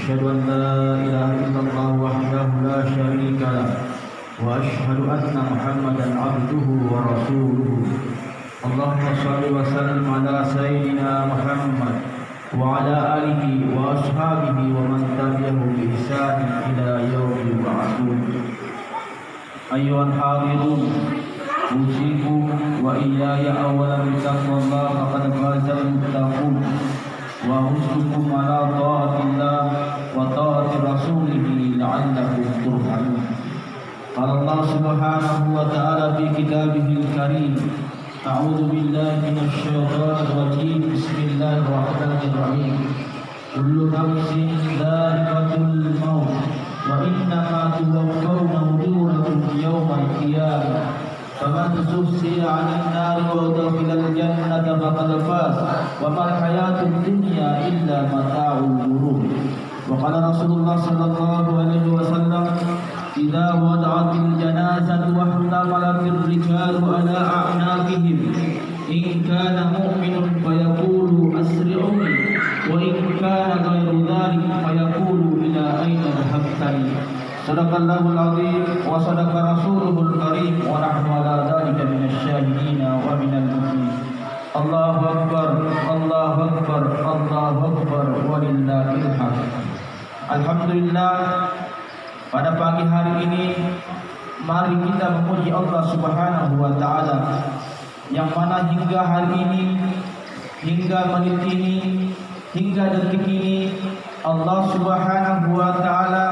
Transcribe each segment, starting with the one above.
أشهد أن لا إله إلا الله وحده لا شريك له وأشهد أن محمدا عبده ورسوله اللهم صل وسلم على سيدنا محمد وعلى آله وأصحابه ومن تبعه بإحسان إلى يوم يبعثون. أيها الحاضرون، أوصيكم وإياي أولا بتقوى الله فقد فاز المتقون، وأحثكم على طاعة الله وطاعة رسوله لعلكم ترحمون. قال الله سبحانه وتعالى في كتابه الكريم: أعوذ بالله من الشيطان الرجيم، بسم الله الرحمن الرحيم. كل نفس ذائقة الموت وإنما توفون أجوركم يوم القيامة فمن زحزح عن النار وأدخل الجنة فقد فاز وما الحياة الدنيا إلا متاع الغرور. وقال رسول الله صلى الله عليه وسلم: إذا وضعت الجنازة واحتملت الرجال على أعناقهم إن كان مؤمن فيقول أسرعوني، وإن كان غير ذلك فيقول إلى أين ذهبتني. صدق الله العظيم وصدق رسوله الكريم ونحن على ذلك من الشاهدين ومن المؤمنين. الله أكبر الله أكبر الله أكبر ولله الحمد. Alhamdulillah, pada pagi hari ini mari kita memuji Allah Subhanahu wa taala yang mana hingga hari ini, hingga menit ini, hingga detik ini Allah Subhanahu wa taala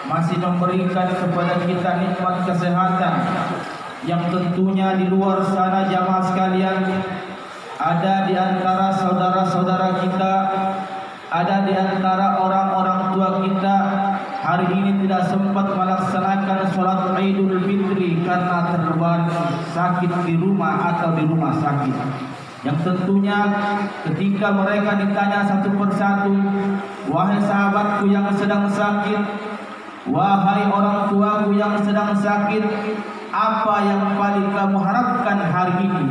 masih memberikan kepada kita nikmat kesehatan yang tentunya di luar sana jamaah sekalian ada di antara saudara-saudara kita, ada di antara orang-orang tua kita hari ini tidak sempat melaksanakan sholat Idul Fitri karena terbaring sakit di rumah atau di rumah sakit. Yang tentunya ketika mereka ditanya satu persatu, wahai sahabatku yang sedang sakit, wahai orang tuaku yang sedang sakit, apa yang paling kamu harapkan hari ini?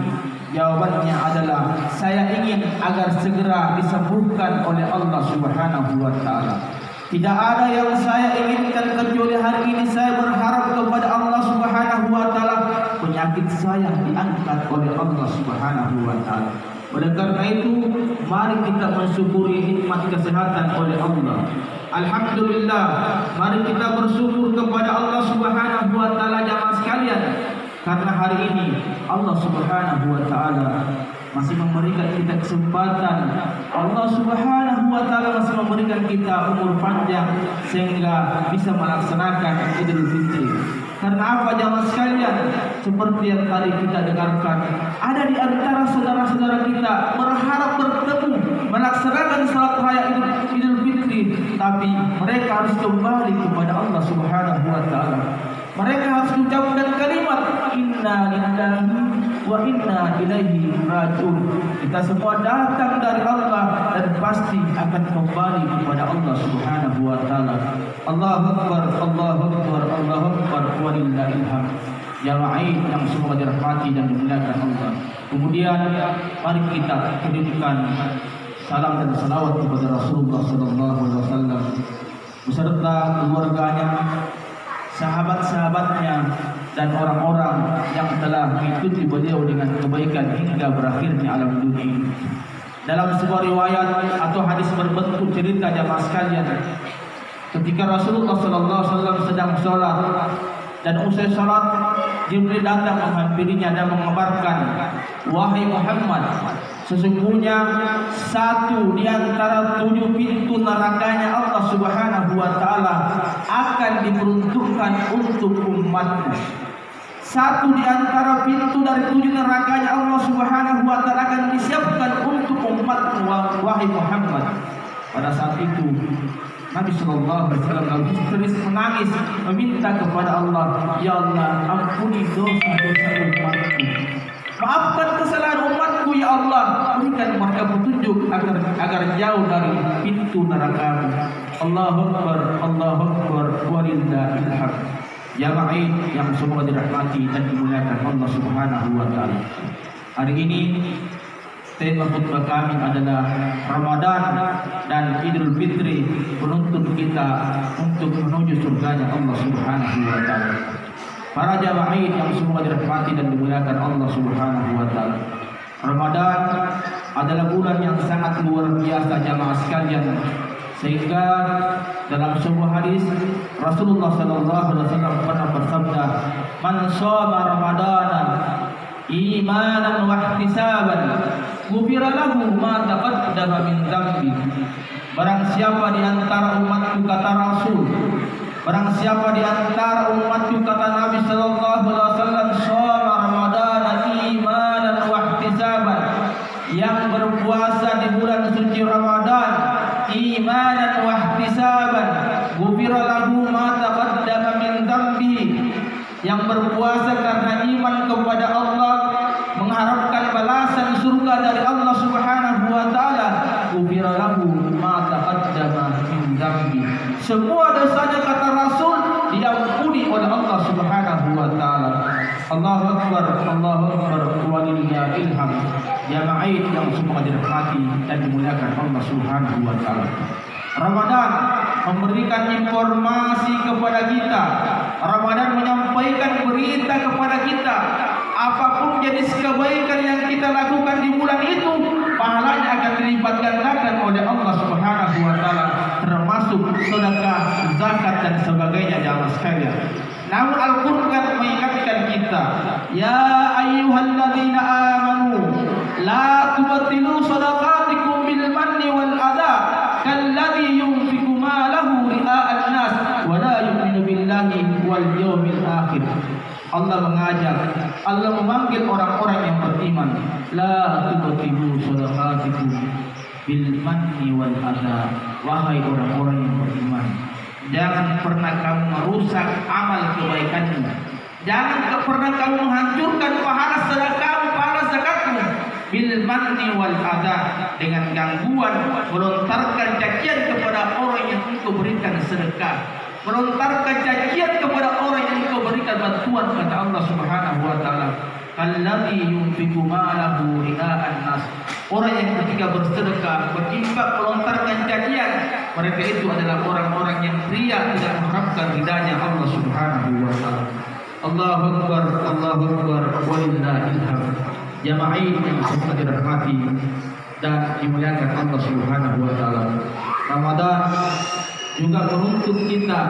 Jawabannya adalah, saya ingin agar segera disembuhkan oleh Allah Subhanahu wa taala. Tidak ada yang saya inginkan kecuali hari ini saya berharap kepada Allah Subhanahu wa taala penyakit saya diangkat oleh Allah Subhanahu wa taala. Oleh karena itu, mari kita mensyukuri nikmat kesehatan oleh Allah. Alhamdulillah, mari kita bersyukur kepada Allah Subhanahu wa taala jamaah sekalian. Karena hari ini Allah Subhanahu wa taala masih memberikan kita kesempatan. Allah Subhanahu wa taala masih memberikan kita umur panjang sehingga bisa melaksanakan Idul Fitri. Karena apa jamaah sekalian? Seperti yang tadi kita dengarkan, ada di antara saudara-saudara kita berharap bertemu melaksanakan salat raya Idul Fitri, tapi mereka harus kembali kepada Allah Subhanahu wa taala. Mereka harus mengucapkan kalimat inna lillahi wa inna ilaihi rajiun. Kita semua datang dari Allah dan pasti akan kembali kepada Allah Subhanahu wa taala. Allahu akbar, Allahu akbar, Allahu akbar walillahil hamd. Jamaah yang semoga dirahmati dan dimuliakan Allah. Kemudian mari kita kirimkan salam dan salawat kepada Rasulullah sallallahu alaihi wasallam beserta keluarganya, sahabat-sahabatnya dan orang-orang yang telah mengikuti beliau dengan kebaikan hingga berakhirnya alam dunia. Dalam sebuah riwayat atau hadis berbentuk cerita jamaah sekalian, ketika Rasulullah sallallahu alaihi wasallam sedang sholat dan usai sholat, Jibril datang menghampirinya dan mengabarkan, wahai Muhammad, sesungguhnya satu di antara 7 pintu nerakanya Allah Subhanahu wa taala akan diperuntukkan untuk umatmu. Satu di antara pintu dari 7 nerakanya Allah Subhanahu wa taala akan disiapkan untuk umatmu, wahai Muhammad. Pada saat itu Nabi sallallahu alaihi wasallam terus menangis meminta kepada Allah, ya Allah, ampuni dosa-dosa umatku. Maafkan kesalahan umatku ya Allah. Berikan mereka petunjuk agar jauh dari pintu neraka. Allahu akbar, Allahu akbar walillahil hamd. Jamaah yang semoga dirahmati dan dimuliakan Allah Subhanahu wa taala. Hari ini Tema khutbah kami adalah Ramadan dan Idul Fitri, penuntut kita untuk menuju surganya Allah Subhanahu wa taala. Para jamaah yang semua dirahmati dan dimuliakan Allah Subhanahu wa taala. Ramadan adalah bulan yang sangat luar biasa jamaah sekalian, sehingga dalam sebuah hadis Rasulullah sallallahu alaihi wasallam pernah bersabda, "Man shoma Ramadana imanan wa ihtisaban, ghufira lahu ma taqaddama min dzambi." Barang siapa di antara umatku, kata Rasul, barang siapa di antara umatku, kata Nabi sallallahu alaihi wasallam, shoma Ramadana imanan wa ihtisaban, yang berpuasa di bulan suci Ramadan imanan wa ihtisaban, ghufira lahu ma taqaddama min dzambi, yang berpuasa karena iman kepada Allah, mengharapkan balasan surga dari Allah Subhanahu wa taala, ghufira lahu ma taqaddama min dzambi, semua dosanya, kata Rasul, diampuni oleh Allah Subhanahu wa taala. Allahu akbar, Allahu akbar, walillahil hamd. Jamaah yang semua dirahmati dan dimuliakan Allah Subhanahu wa taala. Ramadan memberikan informasi kepada kita. Ramadan menyampaikan berita kepada kita. Apapun jenis kebaikan yang kita lakukan di bulan itu, pahalanya akan dilipat gandakan oleh Allah Subhanahu wa taala, termasuk sedekah, zakat dan sebagainya jamaah sekalian. Namun Al-Qur'an mengingatkan kita, ya ayyuhalladzina amanu la tubtilu shadaqatikum bil manni wal adha kalladzi yunfiqu malahu ria'an nas wa la yu'minu billahi wal yawmil akhir. Allah mengajak, Allah memanggil orang-orang yang beriman, la tubtilu shadaqatikum bil manni wal adha. Wahai orang-orang yang beriman, jangan pernah kamu merusak amal kebaikanmu. Jangan pernah kamu menghancurkan pahala sedekahmu, pahala zakatmu. Bil manni wal adha, dengan gangguan, melontarkan cacian kepada orang yang engkau berikan sedekah, melontarkan cacian kepada orang yang engkau berikan bantuan, kata Allah Subhanahu wa taala. Alladzi yunfiqu malahu ria'an nas, orang yang ketika bersedekah, berinfak, melontarkan cacian, mereka itu adalah orang-orang yang ria, tidak mengharapkan ridanya Allah Subhanahu wa taala. Allahu akbar, Allahu akbar, walillahil hamd. Jamaah yang semua dirahmati dan dimuliakan Allah Subhanahu wa taala. Ramadan juga menuntut kita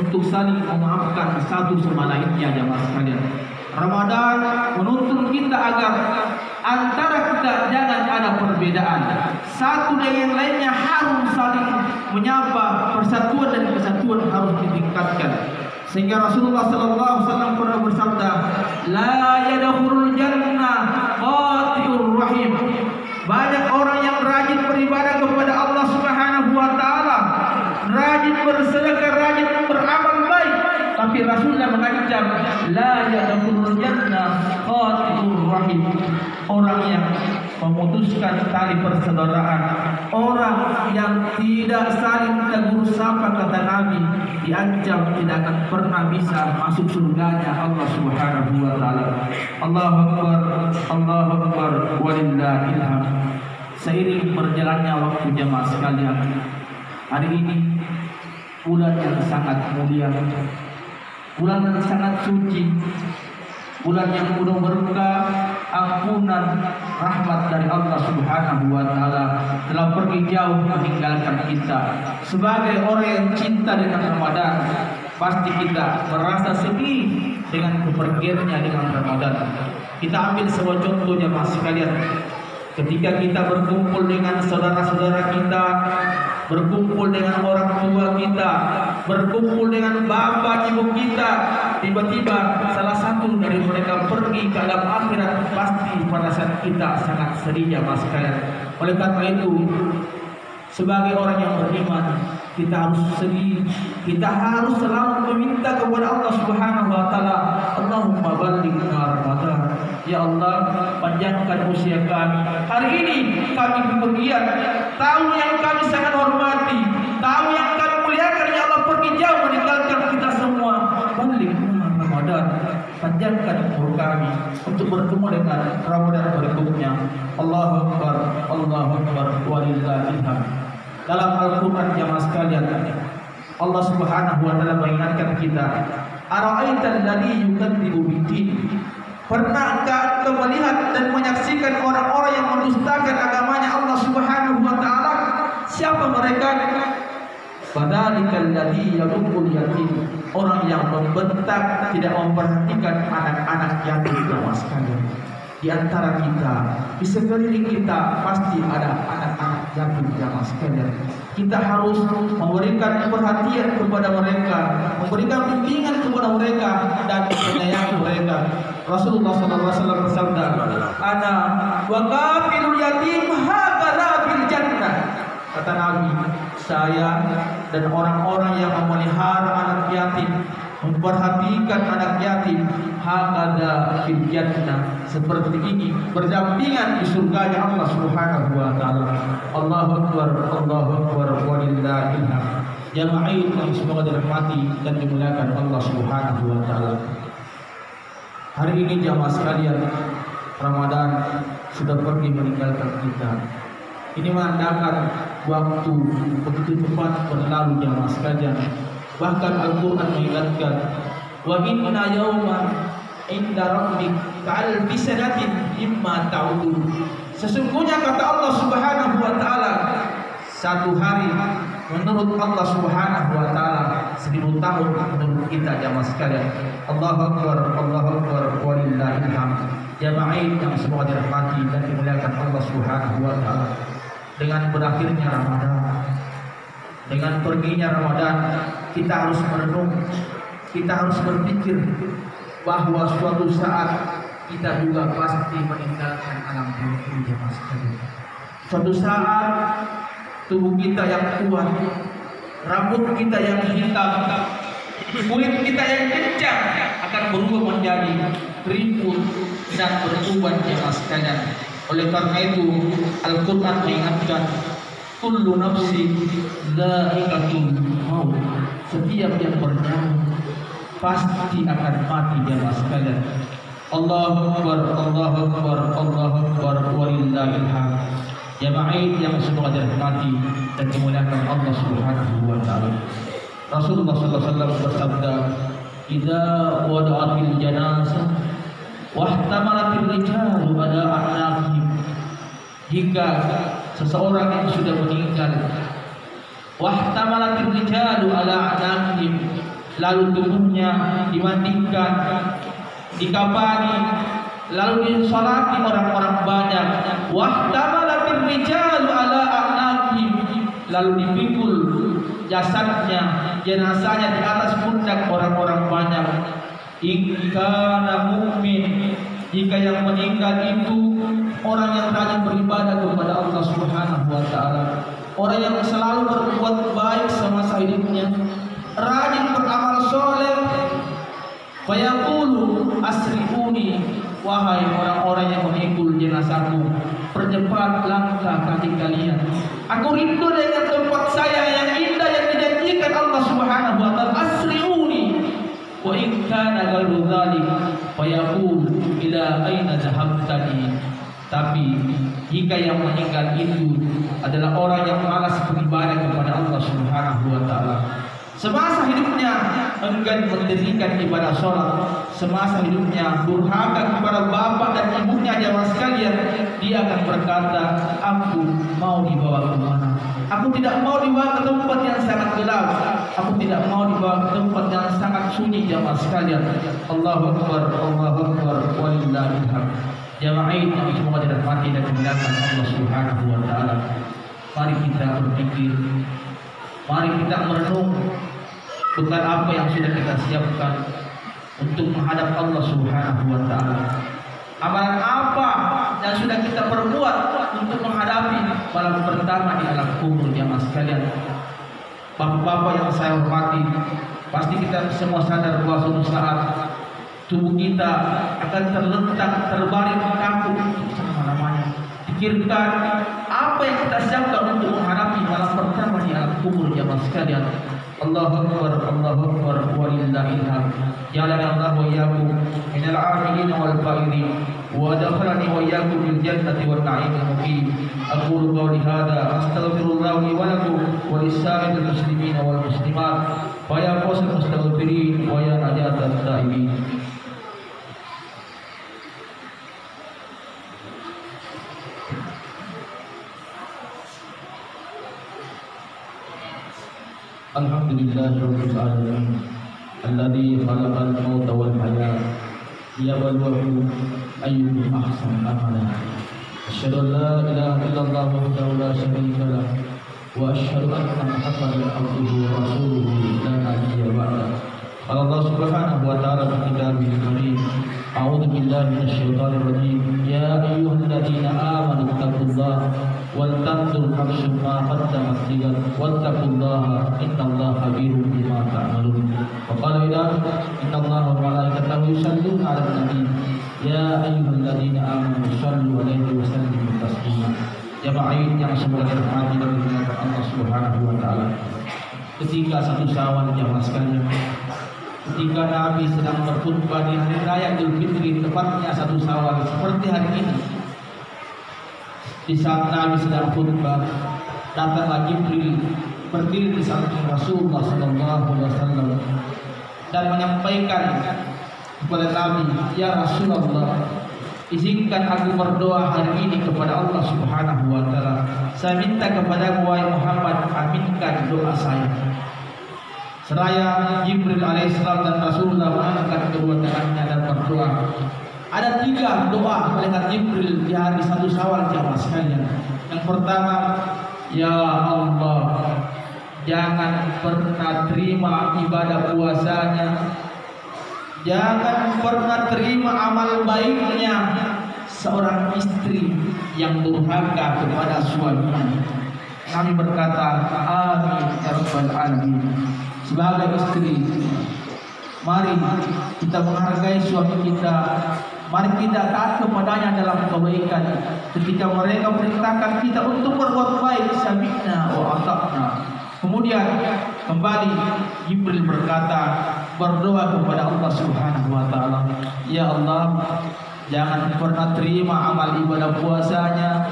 untuk saling memaafkan satu sama lainnya jamaah sekalian. Ramadan menuntut kita agar antara kita jangan ada perbedaan. Satu dengan yang lainnya harus saling menyapa, persatuan dan kesatuan harus ditingkatkan. Sehingga Rasulullah sallallahu alaihi wasallam pernah bersabda, la yadkhulul jannah qati'ur rahim. Banyak orang yang rajin beribadah kepada Allah Subhanahu wa taala, rajin bersedekah, rajin beramal baik, tapi Rasulullah mengancam, la yadkhulul jannah qati'ur rahim. Orang yang memutuskan tali persaudaraan, orang yang tidak saling tegur sapa, kata Nabi, diancam tidak akan pernah bisa masuk surganya Allah Subhanahu wa taala. Allahu akbar, Allahu akbar, walillahil hamd. Seiring berjalannya waktu jemaah sekalian, hari ini bulan yang sangat mulia, bulan yang sangat suci, bulan yang penuh berkah, ampunan, rahmat dari Allah Subhanahu wa taala telah pergi jauh meninggalkan kita. Sebagai orang yang cinta dengan Ramadan, pasti kita merasa sedih dengan kepergiannya dengan Ramadan. Kita ambil sebuah contoh jemaah sekalian. Ketika kita berkumpul dengan saudara-saudara kita, berkumpul dengan orang tua kita, berkumpul dengan bapak ibu kita, tiba-tiba salah satu dari mereka pergi ke alam akhirat, pasti pada saat kita sangat sedih jemaah sekalian. Oleh karena itu, sebagai orang yang beriman, kita harus sedih, kita harus selalu meminta kepada Allah Subhanahu wa taala, Allahumma ballighna Ramadan. Ya Allah, panjangkan usia kami. Hari ini kami bepergian, tahu yang kami sangat hormati, tahu yang kami muliakan, ya Allah, pergi jauh meninggalkan kita semua. Ballighna Ramadan. panjangkan umur kami untuk bertemu dengan Ramadan berikutnya. Allahu Akbar, Allahu Akbar, walillahil hamd. Dalam Al-Quran jamaah sekalian, Allah Subhanahu wa taala mengingatkan kita, ara'aital ladzi yukadzibu biddin. Pernahkah engkau melihat dan menyaksikan orang-orang yang mendustakan agamanya Allah Subhanahu wa taala? Siapa mereka? Fadzalikal ladzi yad'ul yatim. Orang yang membentak, tidak memperhatikan anak-anak yatim jamaah sekalian. Di antara kita, di sekeliling kita pasti ada anak-anak yatim jamaah sekalian. Kita harus memberikan perhatian kepada mereka, memberikan bimbingan kepada mereka dan menyayangi mereka. Rasulullah SAW bersabda, "Ana wa kafilul yatim hakadha fil jannah." Kata Nabi, saya dan orang-orang yang memelihara anak yatim, memperhatikan anak yatim, hakadha fil jannah, seperti ini berdampingan di surganya Allah Subhanahu wa taala. Allahu Akbar, Allahu Akbar, walillahil hamd. Jamaah yang semoga dirahmati dan dimuliakan Allah Subhanahu wa taala. Hari ini jamaah sekalian, Ramadan sudah pergi meninggalkan kita. Ini menandakan waktu begitu cepat berlalu jamaah sekalian. Bahkan Al-Quran mengingatkan, wa inna yawman inda rabbik ka'alfi sanatin mimma ta'udun. Sesungguhnya kata Allah Subhanahu wa taala, satu hari menurut Allah Subhanahu wa taala 1000 tahun menurut kita jamaah sekalian. Allahu Akbar, Allahu Akbar, walillahil hamd. Jamaah yang semoga dirahmati dan dimuliakan Allah Subhanahu wa taala. Dengan berakhirnya Ramadan, dengan perginya Ramadan, kita harus merenung, kita harus berpikir bahwa suatu saat kita juga pasti meninggalkan alam dunia ini jemaah sekalian. Suatu saat tubuh kita yang kuat, rambut kita yang hitam, kulit kita yang kencang akan berubah menjadi keriput dan beruban jemaah sekalian. Oleh karena itu Al-Quran mengingatkan, kullu nafsin dha'iqatul maut. Setiap yang bernyawa pasti akan mati jemaah sekalian. Allahu Akbar, Allahu Akbar, Allahu Akbar, walillahil hamd. Jamaah yang semoga dirahmati dan dimuliakan Allah Subhanahu wa taala. Rasulullah sallallahu alaihi wasallam bersabda, "Idza wada'atil janazah wahtamalatir rijalu ala a'naqihim." Jika seseorang yang sudah meninggal, wahtamalatir rijalu ala a'naqihim, lalu tubuhnya dimandikan, dikafani, lalu disolati orang-orang banyak, wahtamalatir rijalu ala a'naqihim, lalu dipikul jasadnya, jenazahnya di atas pundak orang-orang banyak. Ikana mukmin, jika yang meninggal itu orang yang rajin beribadah kepada Allah Subhanahu wa taala, orang yang selalu berbuat baik semasa hidupnya, rajin beramal soleh, fayaqulu asri'uni, wahai orang-orang yang memikul jenazahku, percepat langkah kaki kalian. Aku rindu dengan tempat saya yang indah yang dijanjikan Allah Subhanahu wa taala. Asri'uni wa in kana ghairu dzalik fayaqul ila aina dhahabtani. Tapi jika yang meninggal itu adalah orang yang malas beribadah kepada Allah Subhanahu wa taala, semasa hidupnya enggan mendirikan ibadah sholat, semasa hidupnya durhaka kepada bapak dan ibunya jamaah sekalian, dia akan berkata, aku mau dibawa ke mana? Aku tidak mau dibawa ke tempat yang sangat gelap, aku tidak mau dibawa ke tempat yang sangat sunyi jamaah sekalian. Allahu Akbar, Allahu Akbar, walillahil hamd. Jamaah yang semoga dirahmati dan dimuliakan Allah Subhanahu wa taala. Mari kita berpikir, mari kita merenung bukan apa yang sudah kita siapkan untuk menghadap Allah Subhanahu wa taala. Amalan apa yang sudah kita perbuat untuk menghadapi malam pertama di alam kubur jamaah sekalian. Bapak-bapak yang saya hormati, pasti kita semua sadar bahwa suatu saat tubuh kita akan terletak, terbaring kaku selama-lamanya. Pikirkan apa yang kita siapkan untuk menghadapi malam pertama di alam kubur jamaah sekalian. Allahu Akbar walillahil hamd. Ja'alana Allah wa iyyakum minal 'amilin wal faizin wa adkhalani wa iyyakum fil jannati wan na'imil muqim. Aqulu qawli hadza astaghfirullah li wa lakum wa lisa'iril muslimin wal muslimat. Fa ya fawzal mustaghfirin wa ya najatat taibin. Alhamdulillahirabbil alamin alladzi khalaqal mauta wal hayata liyabluwakum ayyukum ahsanu amala. Asyhadu an la ilaha illallah wahdahu la syarika lah wa asyhadu anna Muhammadan abduhu wa rasuluhu la nabiyya ba'da. Qala Allah subhanahu wa ta'ala fi kitabihil karim, a'udzu billahi minasyaitonir rajim. Ya ayyuhalladzina amanu taqullaha wal tanzur nafsum ma qaddamat lighad wattaqullaha innallaha khabirum bima ta'malun. Wa qala innallaha wa malaikatahu yusholluna 'alan nabi ya ayyuhalladzina amanu shallu 'alaihi wa sallimu taslima. Jamaah yang semoga dirahmati dan dimuliakan Allah Subhanahu wa taala. Ketika satu Syawal jamaah sekalian, ketika Nabi sedang berkhutbah di hari raya Idul Fitri, tepatnya satu Syawal seperti hari ini. Di saat Nabi sedang khutbah, datanglah Jibril berdiri di samping Rasulullah SAW dan menyampaikan kepada Nabi, ya Rasulullah, izinkan aku berdoa hari ini kepada Allah Subhanahu wa taala. Saya minta kepada wahai Muhammad, aminkan doa saya. Seraya Jibril alaihissalam dan Rasulullah mengangkat kedua tangannya dan berdoa. Ada 3 doa malaikat Jibril di hari satu Syawal jamaah sekalian. Yang pertama, ya Allah, jangan pernah terima ibadah puasanya, jangan pernah terima amal baiknya seorang istri yang durhaka kepada suaminya. Kami berkata, amin ya rabbal alamin. Sebagai istri, mari kita menghargai suami kita. Mari kita taat kepadanya dalam kebaikan. Ketika mereka perintahkan kita untuk berbuat baik, sami'na wa ata'na. Kemudian kembali Jibril berkata, berdoa kepada Allah Subhanahu wa taala, ya Allah, jangan pernah terima amal ibadah puasanya,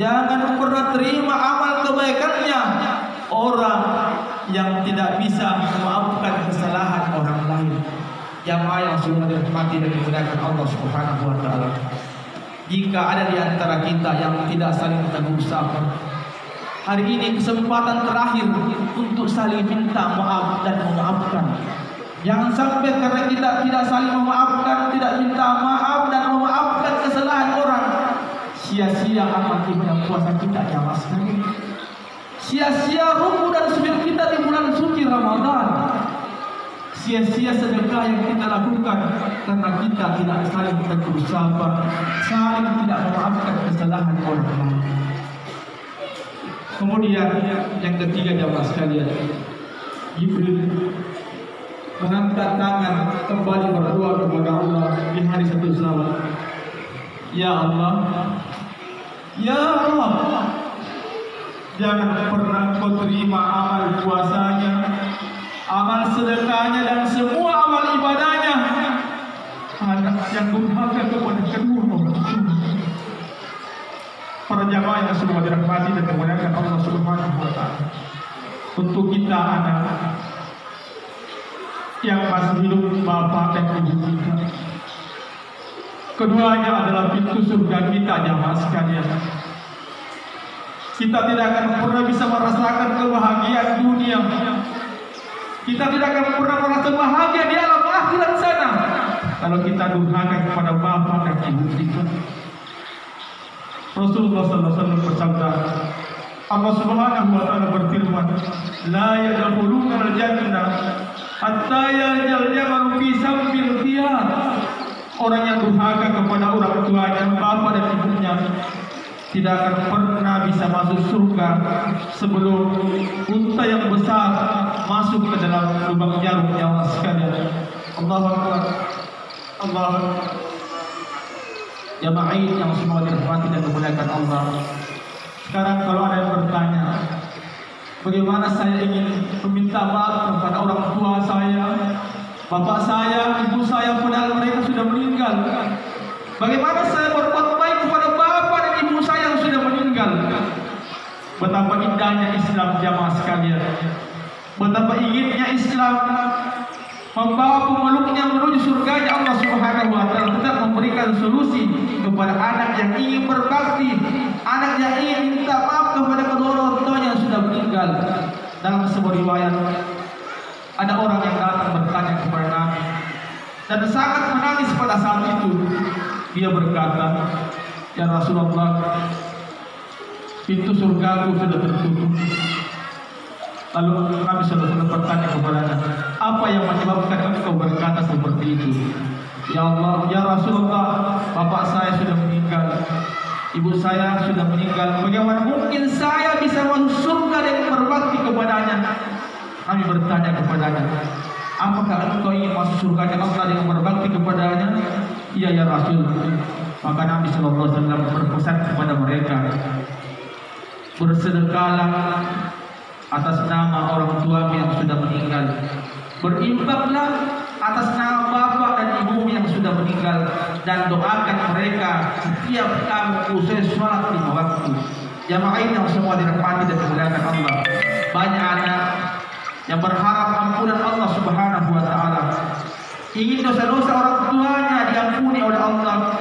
jangan pernah terima amal kebaikannya orang yang tidak bisa memaafkan kesalahan orang lain. Jamaah yang sudah dirahmati dan dimuliakan Allah Subhanahu wa taala. Jika ada di antara kita yang tidak saling tegur sapa, hari ini kesempatan terakhir untuk saling minta maaf dan memaafkan. Jangan sampai karena kita tidak saling memaafkan, tidak minta maaf dan memaafkan kesalahan orang, sia-sia amal ibadah puasa kita jamaah sekalian. Sia-sia ruku dan sujud kita di bulan suci Ramadan. Sia-sia sedekah yang kita lakukan karena kita tidak saling tegur sapa, saling tidak memaafkan kesalahan orang lain. Kemudian yang ketiga jamaah sekalian, Jibril mengangkat tangan kembali berdoa kepada Allah di hari satu Syawal. Ya Allah, ya Allah, jangan pernah kau terima amal puasanya, amal sedekahnya dan semua amal ibadahnya anak yang durhaka kepada kedua orang tua. Para jamaah yang sudah dirahmati dan dimuliakan Allah Subhanahu wa taala. Untuk kita anak yang masih hidup, bapak dan ibu kita, keduanya adalah pintu surga kita jamaah sekalian. Kita tidak akan pernah bisa merasakan kebahagiaan dunia. Kita tidak akan pernah merasa bahagia di alam akhirat sana kalau kita durhaka kepada bapak dan ibu kita. Rasulullah SAW bersabda, Allah Subhanahu wa taala berfirman, la yadkhuluna al-jannah hatta yaljal jamalu fi sambil khiyar. Orang yang durhaka kepada orang tuanya, bapak dan ibunya, tidak akan pernah bisa masuk surga sebelum unta yang besar masuk ke dalam lubang jarum nyawa sekalian. Allahu Akbar. Allah. Jamaah yang semua dirahmati dan dimuliakan Allah. Sekarang kalau ada yang bertanya, Bagaimana saya ingin meminta maaf kepada orang tua saya, bapak saya, ibu saya, padahal mereka sudah meninggal. Bagaimana saya berbuat baik kepada bapak dan ibu saya yang sudah meninggal. Betapa indahnya Islam jamaah sekalian. Betapa inginnya Islam membawa pemeluknya menuju surganya Allah Subhanahu wa taala, tetap memberikan solusi kepada anak yang ingin berbakti, anak yang ingin minta maaf kepada kedua orang tuanya yang sudah meninggal. Dalam sebuah riwayat ada orang yang datang bertanya kepada Nabi dan sangat menangis pada saat itu. Dia berkata, "Ya Rasulullah, pintu surgaku sudah tertutup." Lalu Nabi SAW bertanya kepadanya, "Apa yang menyebabkan engkau berkata seperti itu?" "Ya Allah, ya Rasulullah, bapak saya sudah meninggal, ibu saya sudah meninggal. Bagaimana mungkin saya bisa masuk surga dan berbakti kepadanya?" Nabi bertanya kepadanya, "Apakah engkau ingin masuk surga Allah dengan berbakti kepadanya?" "Iya ya Rasul." Maka Nabi SAW berpesan kepada mereka, "Bersedekahlah atas nama orang tua yang sudah meninggal. Berinfaklah atas nama bapak dan ibu yang sudah meninggal, dan doakan mereka setiap kamu usai sholat 5 waktu." Jamaah yang semua dirahmati dan dimuliakan Allah. Banyak anak yang berharap ampunan Allah Subhanahu wa taala, ingin dosa-dosa orang tuanya diampuni oleh Allah,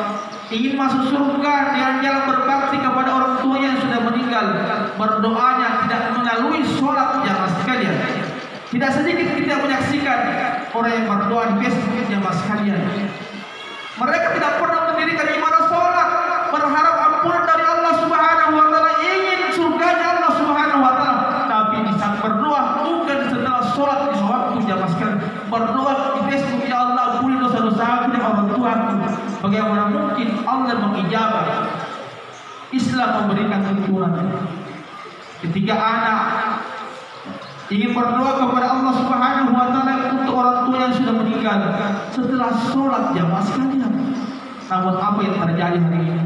ingin masuk surga dengan jalan berbakti kepada orang tuanya yang sudah meninggal. Berdoanya tidak melalui sholat jamaah sekalian. Tidak sedikit kita menyaksikan orang yang berdoa di Facebook jamaah sekalian. Mereka tidak pernah mendirikan ibadah sholat, berharap ampunan dari Allah Subhanahu wa taala, ingin surganya Allah Subhanahu wa taala. Tapi di saat berdoa bukan setelah sholat 5 waktu jamaah sekalian, berdoa di Facebook, "Ya Allah, ampuni dosa-dosa aku dan orang tuaku." Bagaimana mungkin Allah mengijabah? Islam memberikan tuntunan. Ketika anak ingin berdoa kepada Allah Subhanahu wa taala untuk orang tua yang sudah meninggal setelah sholat jamaah sekalian. Namun apa yang terjadi hari ini?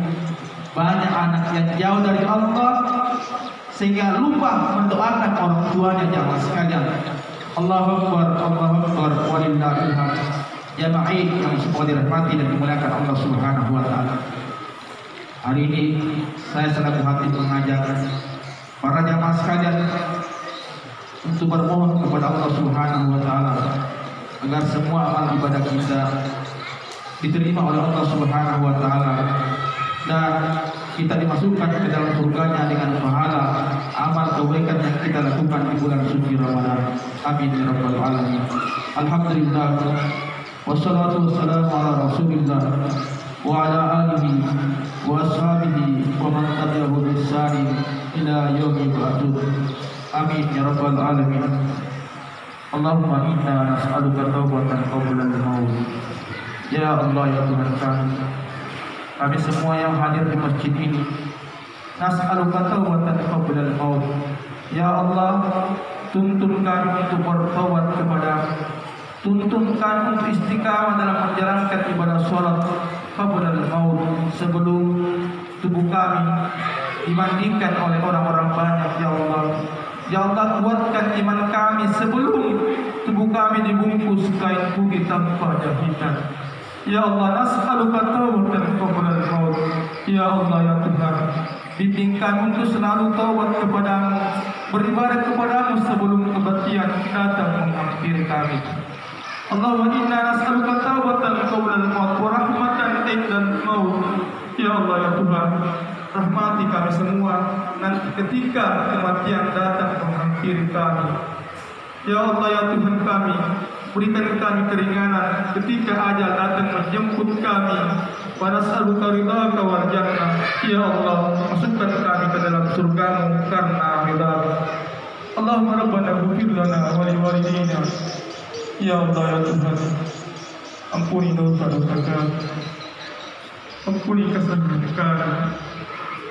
Banyak anak yang jauh dari Allah sehingga lupa mendoakan orang tuanya jamaah sekalian. Allahu Akbar, Allahu Akbar, walillahil hamd. Jamaah yang semoga dirahmati dan dimuliakan Allah Subhanahu wa taala. Hari ini saya selaku hati mengajak para jamaah sekalian untuk bermohon kepada Allah Subhanahu wa taala agar semua amal ibadah kita diterima oleh Allah Subhanahu wa taala dan kita dimasukkan ke dalam surganya dengan pahala amal kebaikan yang kita lakukan di bulan suci Ramadan. Amin ya rabbal alamin. Alhamdulillah, wassalatu wassalamu ala Rasulillah wa ala alihi wa ashabihi wa man tabi'ahu bi ihsan ila yaumil qiyamah. Amin ya rabbal alamin. Allahumma inna nas'aluka taubatan qabla al-maut. Ya Allah ya Tuhan kami semua yang hadir di masjid ini, nas'aluka taubatan qabla al-maut. Ya Allah, tuntun kami untuk bertaubat kepada-Mu, tuntun kami untuk istiqamah dalam menjalankan ibadah sholat qabla al-maut, sebelum tubuh kami dibandingkan oleh orang-orang banyak. Ya Allah, ya Allah, kuatkan iman kami sebelum tubuh kami dibungkus kain putih tanpa jahitan. Ya Allah, nas'aluka taubatan qabla al-maut. Ya Allah ya Tuhan, bimbing kami untuk selalu taubat kepada-Mu, beribadah kepada-Mu sebelum kematian datang menghampiri kami. Allahumma inna nas'aluka taubatan qabla al-maut wa rahmatan indal maut. Ya Allah ya Tuhan, rahmati kami semua nanti ketika kematian datang menghampiri kami. Ya Allah ya Tuhan kami, berikan kami keringanan ketika ajal datang menjemput kami. Wa nas'aluka ridhaka wal jannah. Ya Allah, masukkan kami ke dalam surga-Mu karena ridha-Mu. Allahumma rabbana ighfir lana wa li walidayna. Ya Allah ya Tuhan, ampuni dosa-dosa kami, ampuni kesalahan kami,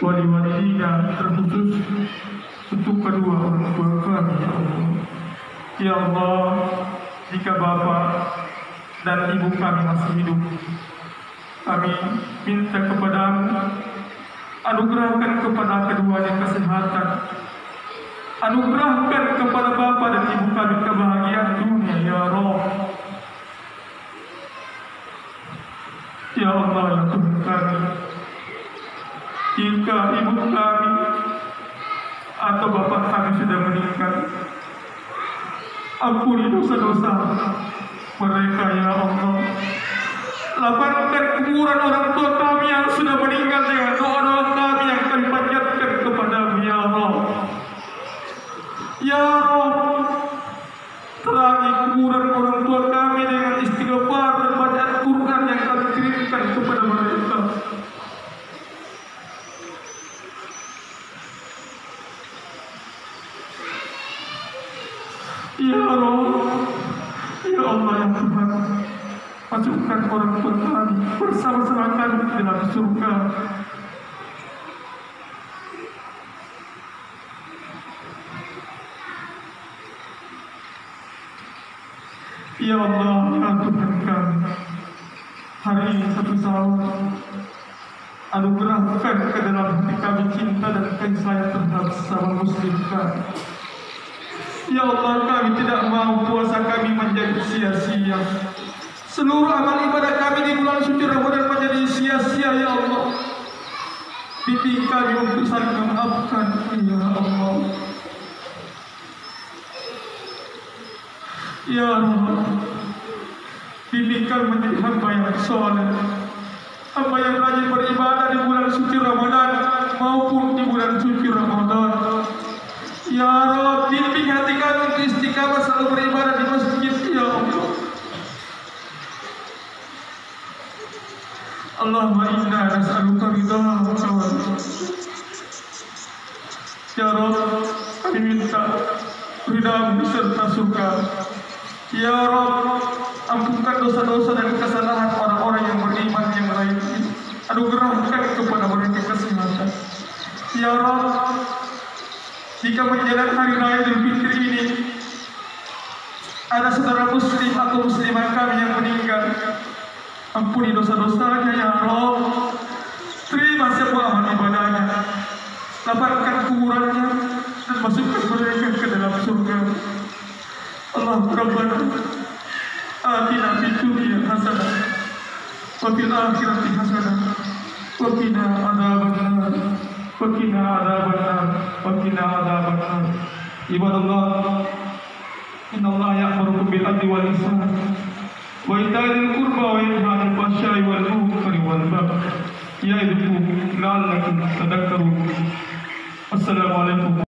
wali walidayna, terkhusus untuk kedua orang tua kami. Ya Allah, ya Allah, jika bapak dan ibu kami masih hidup, kami minta kepada-Mu, anugerahkan kepada keduanya kesehatan, Anugerahkan kepada Bapa dan Ibu kami kebahagiaan dunia, ya Rabb. Ya Allah, ya Tuhan kami, jika ibu kami atau bapak kami sudah meninggal, ampuni dosa-dosa mereka, ya Allah. Lapangkan kuburan orang tua kami yang sudah meninggal dengan doa-doa kami yang kami panjatkan kepada-Mu, ya Allah. Ya Allah, terangi kuburan orang tua kami dengan istighfar dan bacaan Quran yang kami kirimkan kepada mereka. Ya Allah, ya Allah, ya Tuhan, masukkan orang tua kami bersama-sama kami di dalam surga. Ya Allah, ya Tuhan kami, hari ini satu sahur, anugerahkan ke dalam hati kami cinta dan kasih sayang terhadap sesama muslim kami. Ya Allah, kami tidak mau puasa kami menjadi sia-sia. Seluruh amal ibadah kami di bulan suci Ramadan menjadi sia-sia, ya Allah. Bimbing kami untuk saling memaafkan, ya Allah. Ya Allah, bimbing kami menjadi hamba yang soleh, hamba yang rajin beribadah di bulan suci Ramadan maupun di bulan suci Ramadan. Ya Allah, bimbing hati kami untuk istiqamah selalu beribadah di masjid, ya Allah. Allahumma inna nas'aluka ridhaka wa ridha. Ya Rabb, kami minta ridha-Mu serta surga. Ya Rabb, ampunkan dosa-dosa dan kesalahan orang-orang yang beriman yang lainnya. Anugerahkan kepada mereka kesehatan. Ya Rabb, jika menjelang hari raya Idul Fitri ini ada saudara muslim atau muslimah kami yang meninggal, ampuni dosa-dosanya, ya Allah. Terima semua ibadahnya, lapangkan kuburannya dan masukkan mereka ke dalam surga. Allahumma Rabbana atina fid dunya hasanah wa fil akhirati hasanah wa qina adzabannar. Wakina adzabannar, wakina adzabannar. Ibadallah, innallaha ya'muru bil adli wal ihsan wa ita'i dzil qurba wa yanha 'anil fahsya'i wal munkari wal baghi ya'idukum la'allakum tadhakkarun. Assalamualaikum.